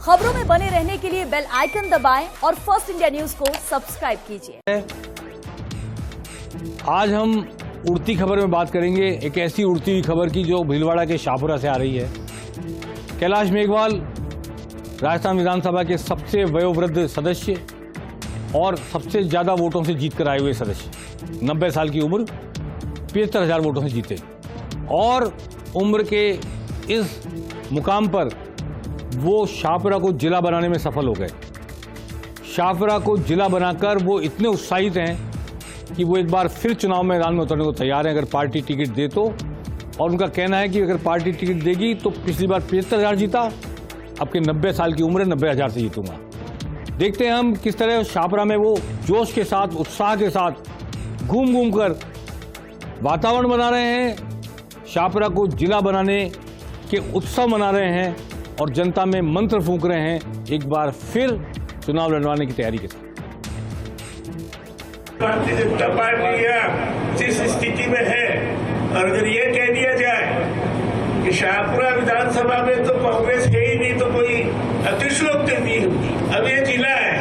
खबरों में बने रहने के लिए बेल आइकन दबाएं और फर्स्ट इंडिया न्यूज को सब्सक्राइब कीजिए। आज हम उड़ती खबर में बात करेंगे, एक ऐसी उड़ती हुई खबर की जो भीलवाड़ा के शाहपुरा से आ रही है। कैलाश मेघवाल राजस्थान विधानसभा के सबसे वयोवृद्ध सदस्य और सबसे ज्यादा वोटों से जीत कर आए हुए सदस्य, 90 साल की उम्र, 75,000 वोटों से जीते और उम्र के इस मुकाम पर वो शाहपुरा को जिला बनाने में सफल हो गए। शाहपुरा को जिला बनाकर वो इतने उत्साहित हैं कि वो एक बार फिर चुनाव मैदान में उतरने को तैयार हैं अगर पार्टी टिकट दे तो। और उनका कहना है कि अगर पार्टी टिकट देगी तो पिछली बार 75,000 जीता, अब के 90 साल की उम्र है, 90,000 से जीतूंगा। देखते हैं हम किस तरह शाहपुरा में वो जोश के साथ, उत्साह के साथ घूम घूम कर वातावरण बना रहे हैं, शाहपुरा को जिला बनाने के उत्सव मना रहे हैं और जनता में मंत्र फूंक रहे हैं एक बार फिर चुनाव लड़वाने की तैयारी के साथ। भारतीय जनता पार्टी जिस स्थिति में है, और अगर ये कह दिया जाए कि शाहपुरा विधानसभा में तो कांग्रेस है ही नहीं तो कोई अतिशयोक्ति नहीं होगी। अब ये जिला है।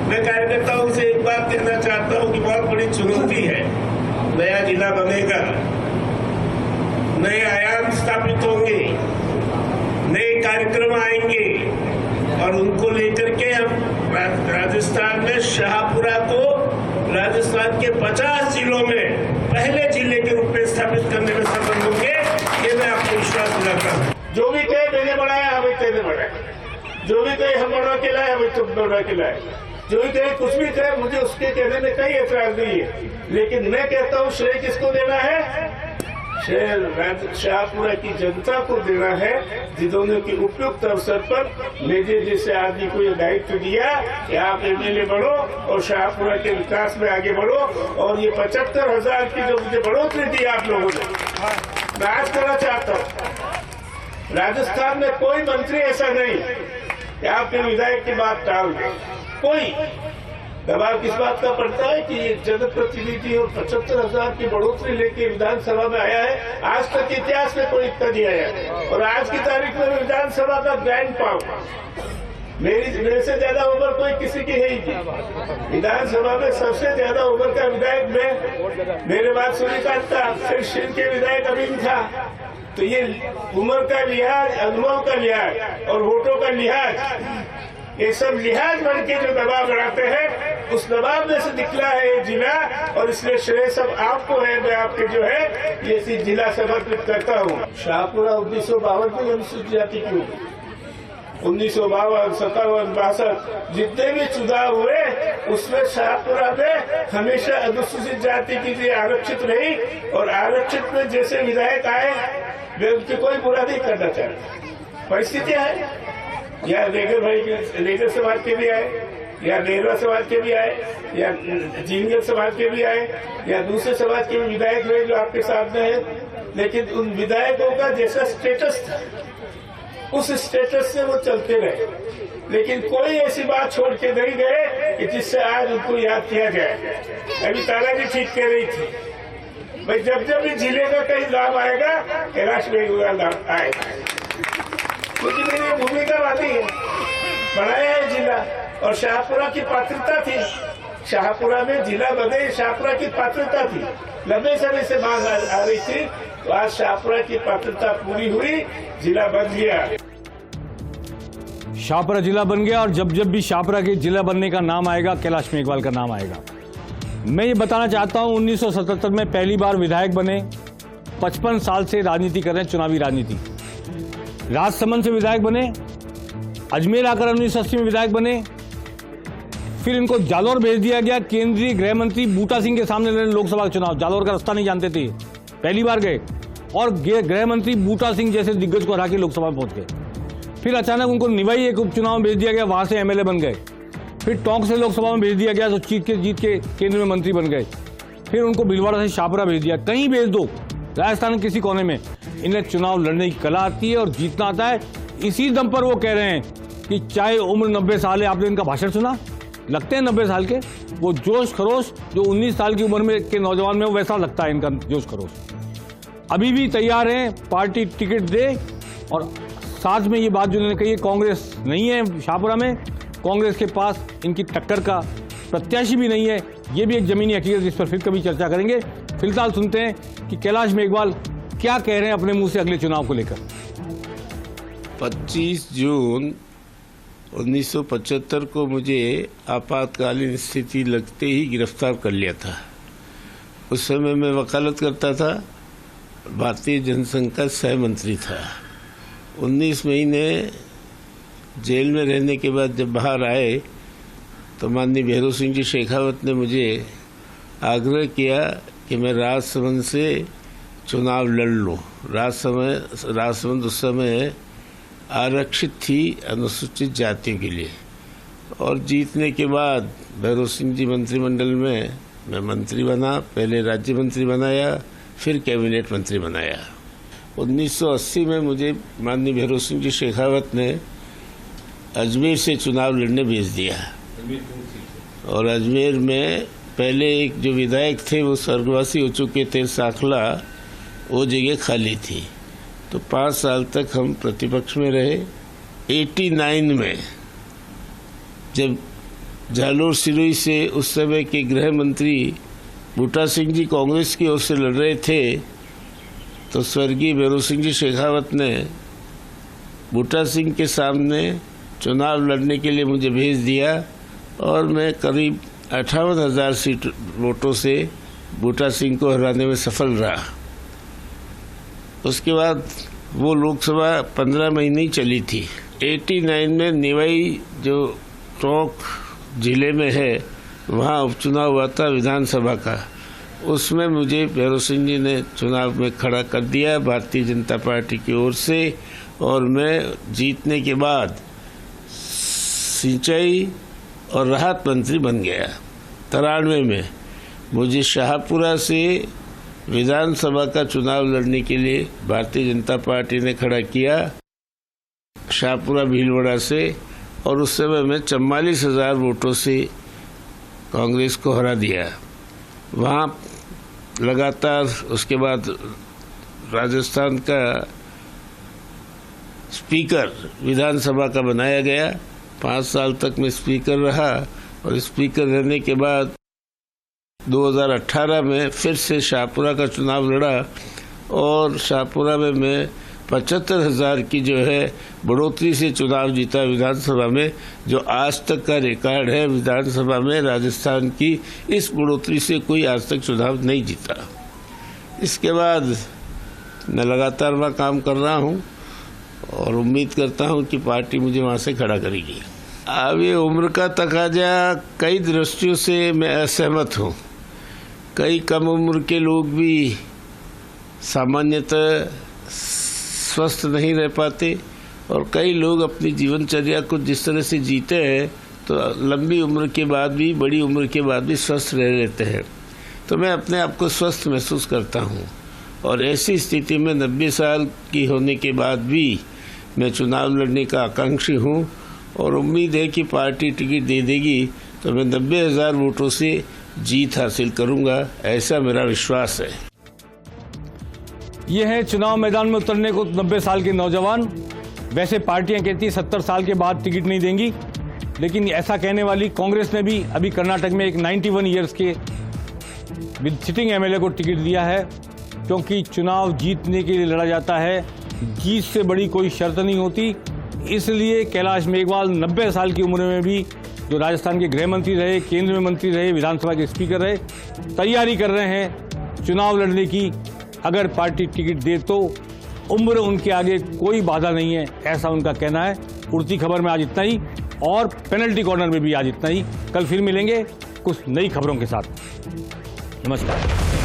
मैं कार्यकर्ताओं से एक बात कहना चाहता हूँ कि बहुत बड़ी चुनौती है। नया जिला बनेगा, नए आयाम स्थापित होंगे, नए कार्यक्रम आएंगे और उनको लेकर के हम राजस्थान में शाहपुरा को राजस्थान के 50 जिलों में पहले जिले के रूप में स्थापित करने में सफल होंगे, ये मैं आपको विश्वास दिलाता हूँ। जो भी कहे मैंने बढ़ाया, हमें तेने बढ़ाया, जो भी कहे हम बढ़ा के लाए, हमें तुम बढ़ा के लाए, जो भी कहे कुछ भी कहे, मुझे उसके कहने में कोई ऐतराज नहीं है। लेकिन मैं कहता हूँ श्रेय किसको देना है? शाहपुरा की जनता को देना है, जिन्होंने की उपयुक्त अवसर पर मेरे जैसे आदमी को ये दायित्व दिया कि आप एमएलए बढ़ो और शाहपुरा के विकास में आगे बढ़ो। और ये 75,000 की जो मुझे बढ़ोतरी दी आप लोगों ने, मैं आज करना चाहता हूँ। राजस्थान में कोई मंत्री ऐसा नहीं कि आपके विधायक की बात टाल दे। कोई दबाव किस बात का पड़ता है कि ये जनप्रतिनिधि और 75,000 की बढ़ोतरी लेके विधानसभा में आया है। आज तक इतिहास में कोई इतना नहीं आया है। और आज की तारीख में विधानसभा का ग्रैंड पावर, मेरे से ज्यादा उम्र कोई किसी की है ही नहीं। विधानसभा में सबसे ज्यादा उम्र का विधायक मैं, मेरे बाद सूर्यकांत था, फिर शिव के विधायक अमीन था। तो ये उम्र का लिहाज, अनुभव का लिहाज और वोटों का लिहाज, ये सब लिहाज बन के जो दबाव बढ़ाते हैं, उस दबाव में से निकला है ये जिला। और इसलिए श्रेय सब आपको है। मैं आपके जो है ये जिला समर्पित करता हूँ। शाहपुरा 1952 में अनुसूचित जाति की होगी। 1952, 57, 62 जितने भी चुनाव हुए उसमें शाहपुरा में हमेशा अनुसूचित जाति की लिए आरक्षित रही। और आरक्षित में जैसे विधायक आए, वे उनकी कोई बुरा नहीं करना चाहते। परिस्थितियां है, या रेगर समाज के भी आए, या नेहरा समाज के भी आए, या जिंगल समाज के भी आए, या दूसरे समाज के भी विधायक रहे जो आपके सामने हैं। लेकिन उन विधायकों का जैसा स्टेटस था, उस स्टेटस से वो चलते रहे। लेकिन कोई ऐसी बात छोड़ के नहीं गए कि जिससे आज उनको याद किया जाए। अभी तारा जी ठीक कह रही थी, भाई जब जब भी जिले का कहीं नाम आएगा, कैलाश मेघवाल नाम आएगा। क्योंकि मेरी भूमिका वाली है, बनाया है जिला। और शाहपुरा की पात्रता थी, शाहपुरा में जिला बने, शाहपुरा की पात्रता थी। लंबे समय से मांग आ रही थी, तो आज शाहपुरा की पात्रता पूरी हुई, जिला बन गया। शाहपुरा जिला बन गया और जब जब भी शाहपुरा के जिला बनने का नाम आएगा, कैलाश मेघवाल का नाम आएगा। मैं ये बताना चाहता हूँ, 1977 में पहली बार विधायक बने, 55 साल से राजनीति कर रहे हैं, चुनावी राजनीति। राजसमंद से विधायक बने, अजमेर आकर 1980 में विधायक बने, फिर इनको जालौर भेज दिया गया। केंद्रीय गृह मंत्री बूटा सिंह के सामने लड़े लोकसभा चुनाव, जालौर का रास्ता नहीं जानते थे, पहली बार गए और गृह मंत्री बूटा सिंह जैसे दिग्गज को हरा के लोकसभा में पहुंच गए। फिर अचानक उनको निवाई एक उपचुनाव में भेज दिया गया, वहां से एमएलए बन गए। फिर टोंक से लोकसभा में भेज दिया गया तो जीत के केंद्र में मंत्री बन गए। फिर उनको भीलवाड़ा से शाहपुरा भेज दिया। कहीं भेज दो, राजस्थान के किसी कोने में, इन्हें चुनाव लड़ने की कला आती है और जीतना आता है। इसी दम पर वो कह रहे हैं कि चाहे उम्र 90 साल है, आपने इनका भाषण सुना, लगते हैं 90 साल के। वो जोश खरोश जो 19 साल की उम्र में के नौजवान में, वैसा लगता है इनका जोश खरोश। अभी भी तैयार हैं, पार्टी टिकट दे और साथ में ये बात जो उन्होंने कही है, कांग्रेस नहीं है शाहपुरा में, कांग्रेस के पास इनकी टक्कर का प्रत्याशी भी नहीं है, ये भी एक जमीनी हकीकत, जिस पर फिर कभी चर्चा करेंगे। फिलहाल सुनते हैं कि कैलाश मेघवाल क्या कह रहे हैं अपने मुंह से अगले चुनाव को लेकर। 25 जून 1975 को मुझे आपातकालीन स्थिति लगते ही गिरफ्तार कर लिया था। उस समय मैं वकालत करता था, भारतीय जनसंघ का सह मंत्री था। 19 महीने जेल में रहने के बाद जब बाहर आए तो माननीय भैरव सिंह जी शेखावत ने मुझे आग्रह किया कि मैं राजसमंद से चुनाव लड़ लूँ। राजसमंद उस समय आरक्षित थी अनुसूचित जातियों के लिए, और जीतने के बाद भैरव सिंह जी मंत्रिमंडल में मैं मंत्री बना। पहले राज्य मंत्री बनाया, फिर कैबिनेट मंत्री बनाया। 1980 में मुझे माननीय भैरव सिंह जी शेखावत ने अजमेर से चुनाव लड़ने भेज दिया, और अजमेर में पहले एक जो विधायक थे वो स्वर्गवासी हो चुके थे, साखला, वो जगह खाली थी। तो 5 साल तक हम प्रतिपक्ष में रहे। 89 में जब जालोर सिरोही से उस समय के गृह मंत्री बूटा सिंह जी कांग्रेस की ओर से लड़ रहे थे, तो स्वर्गीय भैरव सिंह जी शेखावत ने बूटा सिंह के सामने चुनाव लड़ने के लिए मुझे भेज दिया, और मैं करीब 58,000 सीट वोटों से बूटा सिंह को हराने में सफल रहा। उसके बाद वो लोकसभा 15 महीने ही चली थी। 89 में निवाई जो टोंक जिले में है, वहाँ उपचुनाव हुआ था विधानसभा का। उसमें मुझे भैरव सिंह जी ने चुनाव में खड़ा कर दिया भारतीय जनता पार्टी की ओर से, और मैं जीतने के बाद सिंचाई और राहत मंत्री बन गया। 93 में मुझे शाहपुरा से विधानसभा का चुनाव लड़ने के लिए भारतीय जनता पार्टी ने खड़ा किया, शाहपुरा भीलवाड़ा से, और उस समय में 44,000 वोटों से कांग्रेस को हरा दिया। वहाँ लगातार उसके बाद राजस्थान का स्पीकर विधानसभा का बनाया गया। 5 साल तक मैं स्पीकर रहा, और स्पीकर रहने के बाद 2018 में फिर से शाहपुरा का चुनाव लड़ा, और शाहपुरा में मैं 75,000 की जो है बढ़ोतरी से चुनाव जीता विधानसभा में, जो आज तक का रिकॉर्ड है विधानसभा में। राजस्थान की इस बढ़ोतरी से कोई आज तक चुनाव नहीं जीता। इसके बाद मैं लगातार वहाँ काम कर रहा हूँ, और उम्मीद करता हूँ कि पार्टी मुझे वहाँ से खड़ा करेगी। अब ये उम्र का तकाजा कई दृष्टियों से मैं असहमत हूँ। कई कम उम्र के लोग भी सामान्यतः स्वस्थ नहीं रह पाते, और कई लोग अपनी जीवनचर्या को जिस तरह से जीते हैं तो लंबी उम्र के बाद भी, बड़ी उम्र के बाद भी स्वस्थ रह लेते हैं। तो मैं अपने आप को स्वस्थ महसूस करता हूँ, और ऐसी स्थिति में 90 साल की होने के बाद भी मैं चुनाव लड़ने का आकांक्षी हूँ, और उम्मीद है कि पार्टी टिकट दे देगी तो मैं 90,000 वोटों से जीत हासिल करूँगा, ऐसा मेरा विश्वास है। ये है चुनाव मैदान में उतरने को 90 साल के नौजवान। वैसे पार्टियां कहती 70 साल के बाद टिकट नहीं देंगी, लेकिन ऐसा कहने वाली कांग्रेस ने भी अभी कर्नाटक में एक 91 ईयर्स के सिटिंग एमएलए को टिकट दिया है, क्योंकि चुनाव जीतने के लिए लड़ा जाता है, जीत से बड़ी कोई शर्त नहीं होती। इसलिए कैलाश मेघवाल 90 साल की उम्र में भी, जो राजस्थान के गृह मंत्री रहे, केंद्र में मंत्री रहे, विधानसभा के स्पीकर रहे, तैयारी कर रहे हैं चुनाव लड़ने की। अगर पार्टी टिकट दे तो उम्र उनके आगे कोई बाधा नहीं है, ऐसा उनका कहना है। उड़ती खबर में आज इतना ही, और पेनल्टी कॉर्नर में भी आज इतना ही। कल फिर मिलेंगे कुछ नई खबरों के साथ। नमस्कार।